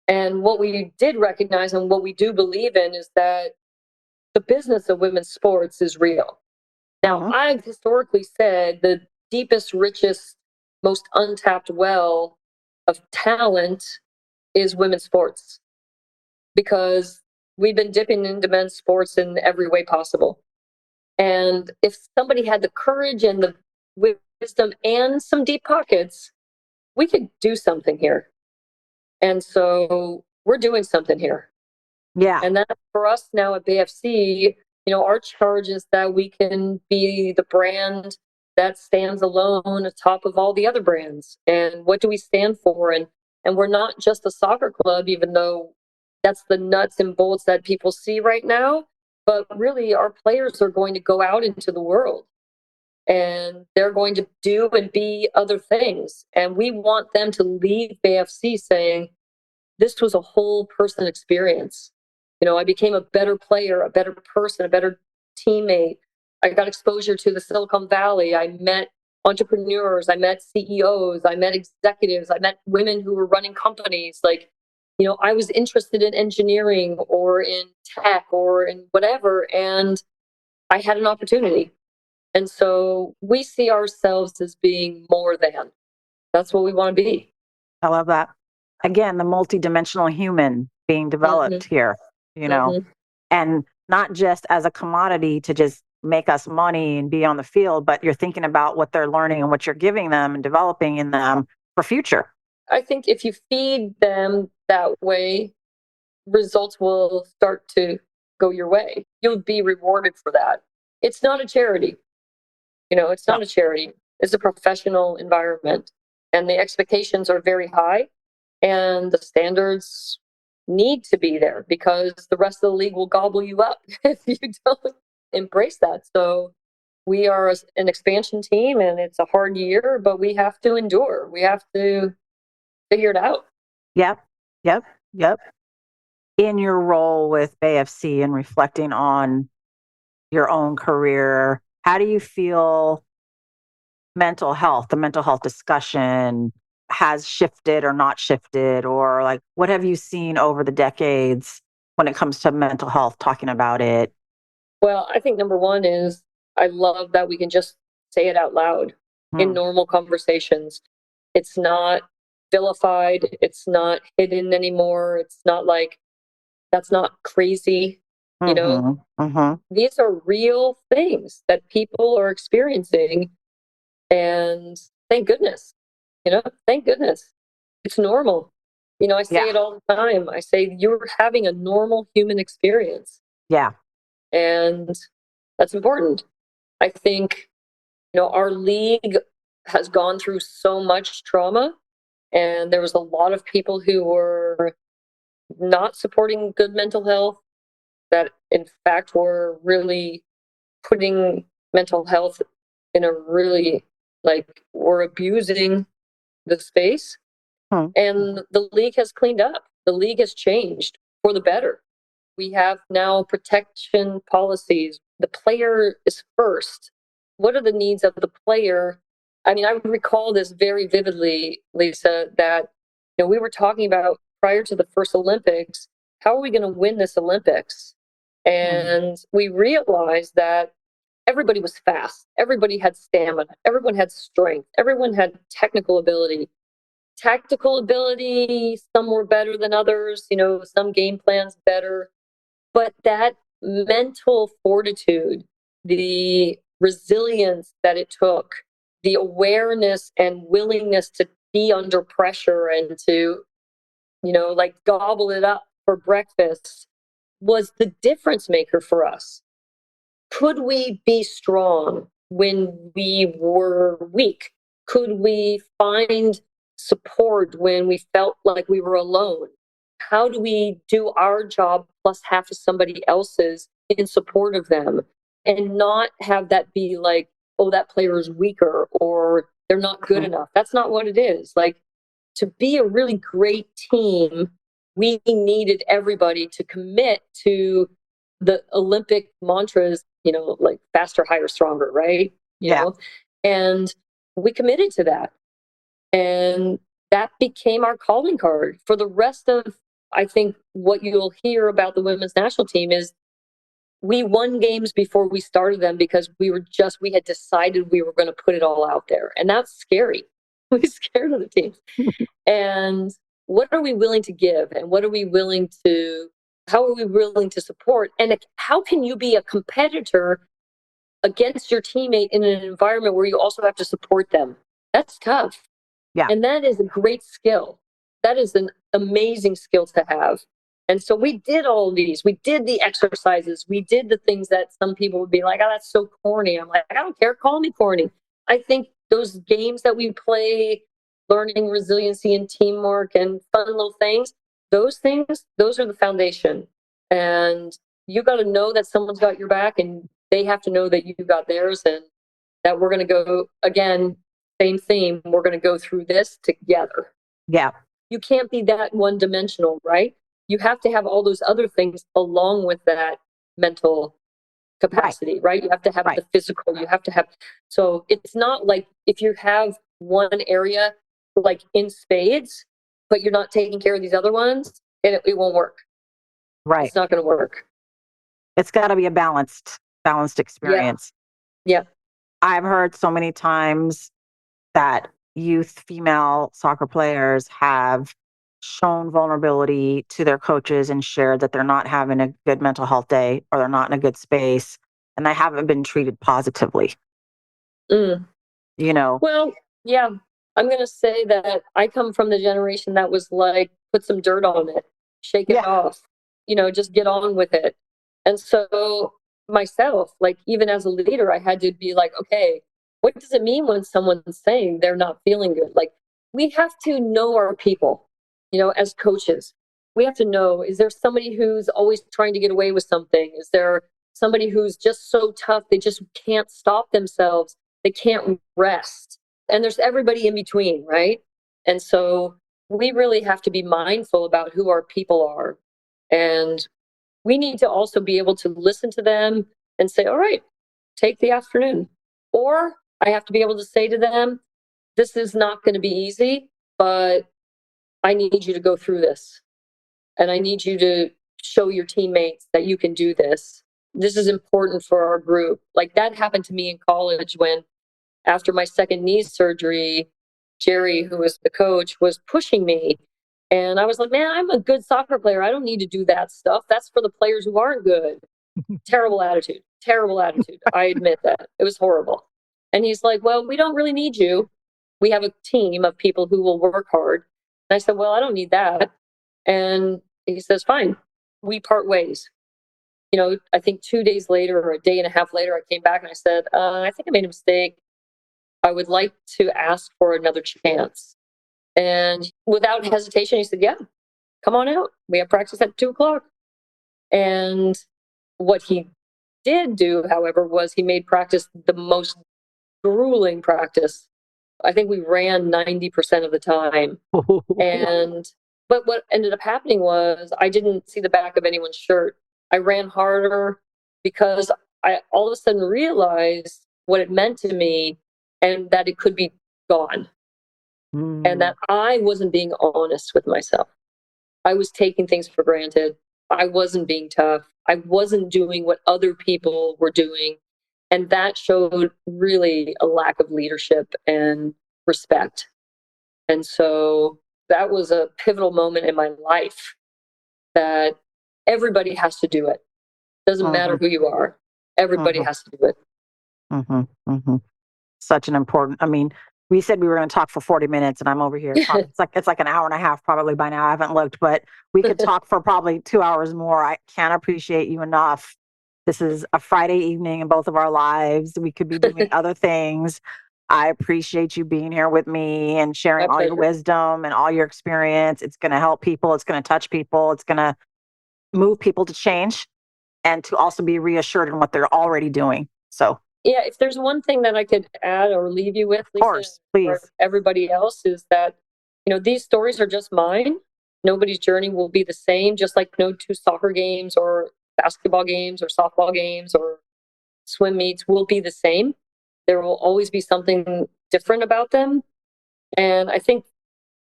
And what we did recognize and what we do believe in is that the business of women's sports is real. Now, I've historically said the deepest, richest, most untapped well of talent is women's sports, because we've been dipping into men's sports in every way possible. And if somebody had the courage and the wisdom and some deep pockets, we could do something here. And so we're doing something here. Yeah. And that for us now at BFC, our charge is that we can be the brand that stands alone atop of all the other brands. And what do we stand for? And And we're not just a soccer club, even though that's the nuts and bolts that people see right now. But really, our players are going to go out into the world and they're going to do and be other things. And we want them to leave AFC saying, this was a whole person experience. I became a better player, a better person, a better teammate. I got exposure to the Silicon Valley. I met entrepreneurs. I met CEOs. I met executives. I met women who were running companies. I was interested in engineering or in tech or in whatever. And I had an opportunity. And so we see ourselves as being more than. That's what we want to be. I love that. Again, the multidimensional human being developed here, and not just as a commodity to just make us money and be on the field, but you're thinking about what they're learning and what you're giving them and developing in them for future. I think if you feed them that way, results will start to go your way. You'll be rewarded for that. It's not a charity. It's not a charity. It's a professional environment. And the expectations are very high. And the standards need to be there because the rest of the league will gobble you up if you don't embrace that. So we are an expansion team and it's a hard year, but we have to endure. We have to figure it out. Yep. In your role with AFC and reflecting on your own career, how do you feel the mental health discussion has shifted or not shifted, or like what have you seen over the decades when it comes to mental health, talking about it? Well, I think number one is I love that we can just say it out loud in normal conversations. It's not vilified. It's not hidden anymore. It's not like, that's not crazy. These are real things that people are experiencing. And thank goodness, thank goodness. It's normal. I say it all the time. I say, you're having a normal human experience. Yeah. And that's important. I think, our league has gone through so much trauma, and there was a lot of people who were not supporting good mental health that, in fact, were really putting mental health in a really, we're abusing the space. And the league has cleaned up. The league has changed for the better. We have now protection policies. The player is first. What are the needs of the player? I mean, I recall this very vividly, Lisa, that we were talking about prior to the first Olympics, how are we going to win this Olympics? And we realized that everybody was fast. Everybody had stamina. Everyone had strength. Everyone had technical ability. Tactical ability, some were better than others, some game plans better. But that mental fortitude, the resilience that it took, the awareness and willingness to be under pressure and to, gobble it up for breakfast was the difference maker for us. Could we be strong when we were weak? Could we find support when we felt like we were alone? How do we do our job plus half of somebody else's in support of them and not have that be like, oh, that player is weaker or they're not good enough? That's not what it is. To be a really great team, we needed everybody to commit to the Olympic mantras, faster, higher, stronger, right? You know? And we committed to that. And that became our calling card for the rest of, I think, what you'll hear about the women's national team is we won games before we started them because we had decided we were going to put it all out there. And that's scary. We're scared of the teams. And what are we willing to give? And how are we willing to support? And how can you be a competitor against your teammate in an environment where you also have to support them? That's tough. Yeah. And that is a great skill. That is an amazing skill to have. And so we did all of these. We did the exercises. We did the things that some people would be like, oh, that's so corny. I'm like, I don't care. Call me corny. I think those games that we play learning resiliency and teamwork and fun little things. Those things, those are the foundation. And you got to know that someone's got your back, and they have to know that you got theirs, and that we're going to go again, same theme. We're going to go through this together. Yeah. You can't be that one dimensional, right? You have to have all those other things along with that mental capacity, right? You have to have the physical, you have to have, so it's not like if you have one area like in spades, but you're not taking care of these other ones, it won't work. Right. It's not going to work. It's got to be a balanced experience. Yeah. I've heard so many times that youth female soccer players have shown vulnerability to their coaches and shared that they're not having a good mental health day or they're not in a good space and they haven't been treated positively. Mm. You know? Well, yeah. I'm going to say that I come from the generation that was like, put some dirt on it, shake it off, just get on with it. And so myself, like even as a leader, I had to be like, okay, what does it mean when someone's saying they're not feeling good? Like we have to know our people, as coaches. We have to know, is there somebody who's always trying to get away with something? Is there somebody who's just so tough they just can't stop themselves? They can't rest. And there's everybody in between, right? And so we really have to be mindful about who our people are. And we need to also be able to listen to them and say, all right, take the afternoon. Or I have to be able to say to them, this is not going to be easy, but I need you to go through this. And I need you to show your teammates that you can do this. This is important for our group. Like that happened to me in college when, after my second knee surgery, Jerry, who was the coach, was pushing me. And I was like, man, I'm a good soccer player. I don't need to do that stuff. That's for the players who aren't good. Terrible attitude. Terrible attitude. I admit that. It was horrible. And he's like, well, we don't really need you. We have a team of people who will work hard. And I said, well, I don't need that. And he says, fine, we part ways. I think 2 days later or a day and a half later, I came back and I said, I think I made a mistake. I would like to ask for another chance. And without hesitation, he said, yeah, come on out. We have practice at 2:00. And what he did do, however, was he made practice the most grueling practice. I think we ran 90% of the time. But what ended up happening was I didn't see the back of anyone's shirt. I ran harder because I all of a sudden realized what it meant to me and that it could be gone. And that I wasn't being honest with myself. I was taking things for granted. I wasn't being tough. I wasn't doing what other people were doing. And that showed really a lack of leadership and respect. And so that was a pivotal moment in my life that everybody has to do it. Doesn't matter who you are. Everybody has to do it. Such an important, we said we were going to talk for 40 minutes and I'm over here talking. It's like an hour and a half probably by now. I haven't looked, but we could talk for probably 2 hours more. I can't appreciate you enough. This is a Friday evening in both of our lives. We could be doing other things. I appreciate you being here with me and sharing all your wisdom and all your experience. It's going to help people. It's going to touch people. It's going to move people to change and to also be reassured in what they're already doing. So yeah, if there's one thing that I could add or leave you with, Lisa, of course, please. For everybody else, is that, these stories are just mine. Nobody's journey will be the same, just like no two soccer games or basketball games or softball games or swim meets will be the same. There will always be something different about them. And I think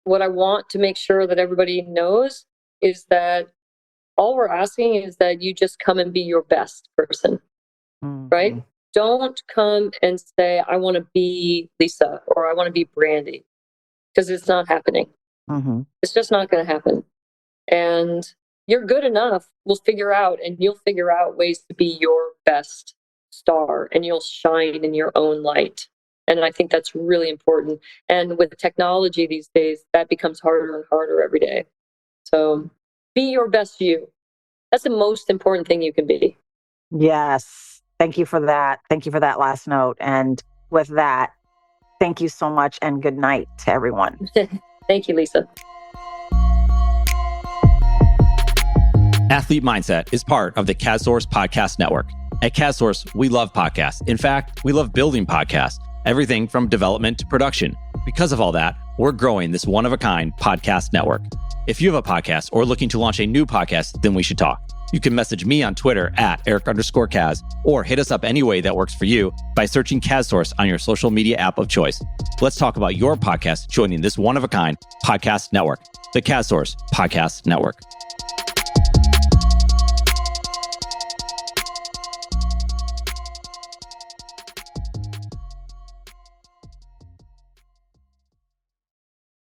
what I want to make sure that everybody knows is that all we're asking is that you just come and be your best person, right? Don't come and say, I want to be Lisa or I want to be Brandi, because it's not happening. It's just not going to happen. And you're good enough. We'll figure out, and you'll figure out ways to be your best star, and you'll shine in your own light. And I think that's really important. And with technology these days, that becomes harder and harder every day. So be your best you. That's the most important thing you can be. Yes. Thank you for that. Thank you for that last note. And with that, Thank you so much, and good night to everyone. Thank you, Lisa. Athlete Mindset is part of the CADSource Podcast Network. At CADSource, we love podcasts. In fact, we love building podcasts, everything from development to production. Because of all that, we're growing this one-of-a-kind podcast network. If you have a podcast or looking to launch a new podcast, then we should talk. You can message me on Twitter at Eric_Kaz, or hit us up any way that works for you by searching CADSource on your social media app of choice. Let's talk about your podcast joining this one-of-a-kind podcast network, the CADSource Podcast Network.